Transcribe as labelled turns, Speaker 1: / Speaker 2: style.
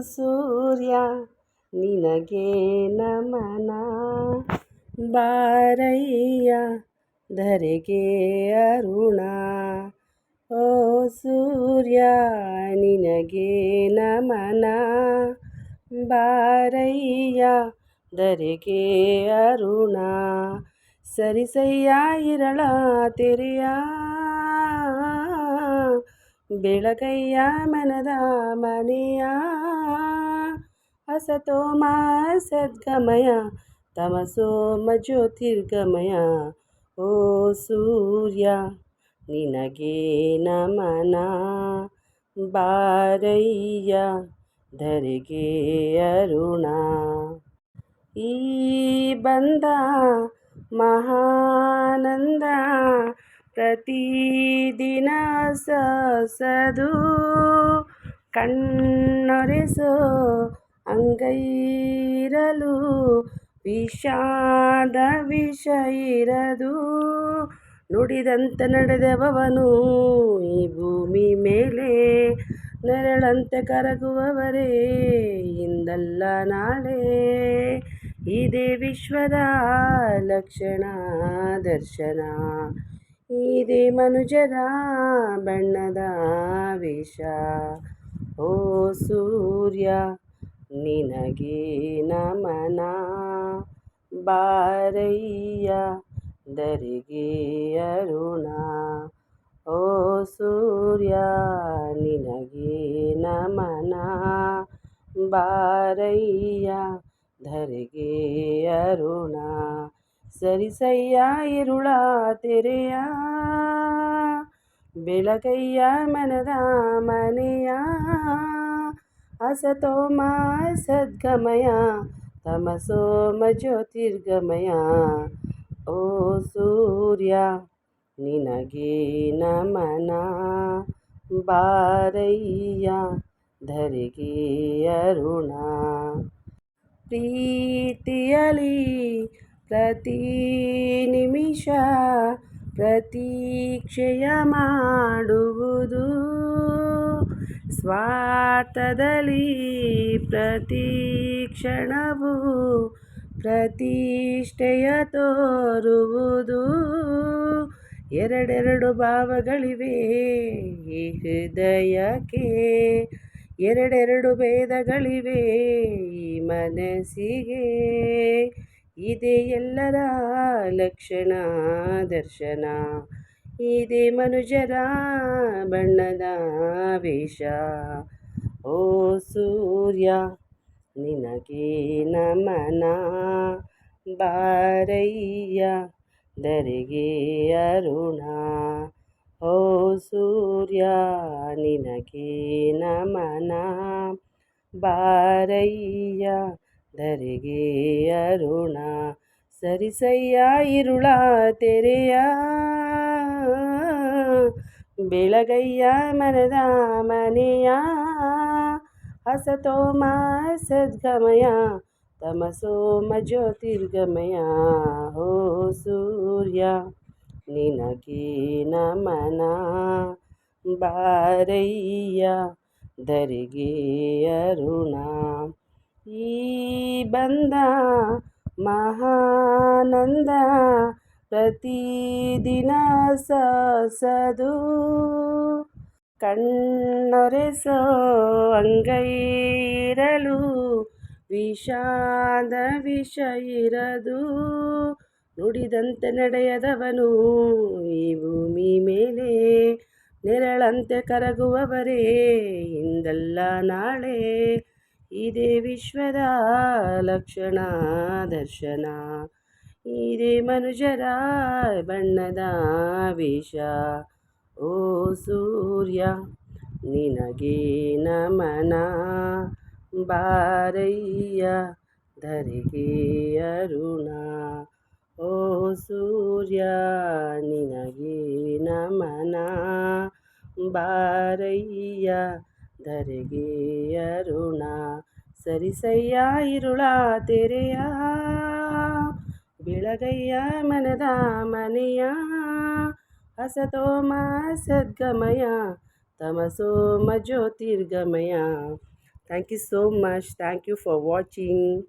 Speaker 1: ಸೂರ್ಯ ನಿನಗೆ ನಮನ, ಬಾರಯ್ಯ ಧರೆಗೆ ಅರುಣ. ಓ ಸೂರ್ಯ ನಿನಗೆ ನಮನ, ಬಾರಯ್ಯ ಧರೆಗೆ ಅರುಣ. ಸರಿಸಯ್ಯ ಇರಳ ತೆರೆಯ, ಬೆಳಗಯ್ಯ ಮನದ ಮನೆಯ. ಅಸತೋಮ ಸದ್ಗಮಯ, ತಮಸೋಮ ಜ್ಯೋತಿರ್ಗಮಯ. ಓ ಸೂರ್ಯ ನಿನಗೆ ನಮನ, ಬಾರಯ್ಯ ಧರೆಗೆ ಅರುಣ. ಈ ಬಂದ ಮಹಾನಂದ, ಪ್ರತಿದಿನ ಸಸದು. ಕಣ್ಣೊರೆಸೋ ಅಂಗೈರಲು, ವಿಷಾದ ವಿಷ ಇರದು. ನುಡಿದಂತೆ ನಡೆದವನು ಈ ಭೂಮಿ ಮೇಲೆ, ನೆರಳಂತೆ ಕರಗುವವರೇ ಇಂದಲ್ಲ ನಾಳೆ. ಇದೇ ವಿಶ್ವದ ಲಕ್ಷಣ ದರ್ಶನ, ಇದೇ ಮನುಜರ ಬಣ್ಣದ ವೇಷ. ಓ ಸೂರ್ಯ ನಿನಗೆ ನಮನ, ಬಾರಯ್ಯ ಧರೆಗೆ ಅರುಣ. ಓ ಸೂರ್ಯ ನಿನಗೆ ನಮನ, ಬಾರಯ್ಯ ಧರೆಗೆ ಅರುಣ. ಸರಿಸಯ್ಯ ಇರುಳ ತೆರೆಯ, ಬೆಳಗಯ್ಯ ಮನದ ಮನೆಯ. ಅಸತೋಮ ಸದ್ಗಮಯ, ತಮಸೋಮ ಜ್ಯೋತಿರ್ಗಮಯ. ಓ ಸೂರ್ಯ ನಿನಗೆ ನಮನ, ಬಾರಯ್ಯ ಧರೆಗೆ ಅರುಣ. ಪ್ರೀತಿಯಲಿ ಪ್ರತಿ ನಿಮಿಷ ಪ್ರತೀಕ್ಷೆಯ ಮಾಡುವುದು, ಸ್ವಾರ್ಥದಲ್ಲಿ ಪ್ರತಿ ಕ್ಷಣವು ಪ್ರತಿಷ್ಠೆಯ ತೋರುವುದು. ಎರಡೆರಡು ಭಾವಗಳಿವೆ ಈ ಹೃದಯಕ್ಕೆ, ಎರಡೆರಡು ಭೇದಗಳಿವೆ ಈ ಮನಸ್ಸಿಗೆ. ಇದೇ ಎಲ್ಲರ ಲಕ್ಷಣ ದರ್ಶನ, ಇದೇ ಮನುಜರ ಬಣ್ಣದ ವೇಷ. ಓ ಸೂರ್ಯ ನಿನಗೆ ನಮನ, ಬಾರಯ್ಯ ಧರೆಗೆ ಅರುಣ. ಓ ಸೂರ್ಯ ನಿನಗೆ ನಮನ, ಬಾರಯ್ಯ ಧರೆಗೆ ಅರುಣ. ಸರಿಸಯ್ಯ ಇರುಳ ತೆರೆಯ, ಬೆಳಗಯ್ಯ ಮನದ ಮನೆಯ. ಅಸತೋಮ ಸದ್ಗಮಯ, ತಮಸೋಮ ಜ್ಯೋತಿರ್ಗಮಯ. ಓ ಸೂರ್ಯ ನಿನಗೆ ನಮನ, ಬಾರಯ್ಯ ಧರೆಗೆ ಅರುಣ. ಈ ಬಂದ ಮಹಾನಂದ, ಪ್ರತಿದಿನ ಸಸದು. ಕಣ್ಣೊರೆಸೋ ಅಂಗೈರಲು, ವಿಷಾದ ವಿಷ ಇರದು. ನುಡಿದಂತೆ ನಡೆಯದವನು ಈ ಭೂಮಿ ಮೇಲೆ, ನೆರಳಂತೆ ಕರಗುವವರೇ ಇಂದಲ್ಲ ನಾಳೆ. ಇದೇ ವಿಶ್ವದ ಲಕ್ಷಣ ದರ್ಶನ, ಇದೇ ಮನುಜರ ಬಣ್ಣದ ವೇಷ. ಓ ಸೂರ್ಯ ನಿನಗೆ ನಮನ, ಬಾರಯ್ಯ ಧರೆಗೆ ಅರುಣ. ಓ ಸೂರ್ಯ ನಿನಗೆ ನಮನ, ಬಾರಯ್ಯ ಧರೆಗೆ ಅರುಣ. ಸರಿಸಯ್ಯ ಇರುಳ ತೆರೆಯ, ಬೆಳಗಯ್ಯ ಮನದ ಮನೆಯ. ಅಸತೋಮ ಸದ್ಗಮಯ, ತಮಸೋಮ ಜ್ಯೋತಿರ್ಗಮಯ. Thank you so much. Thank you for watching.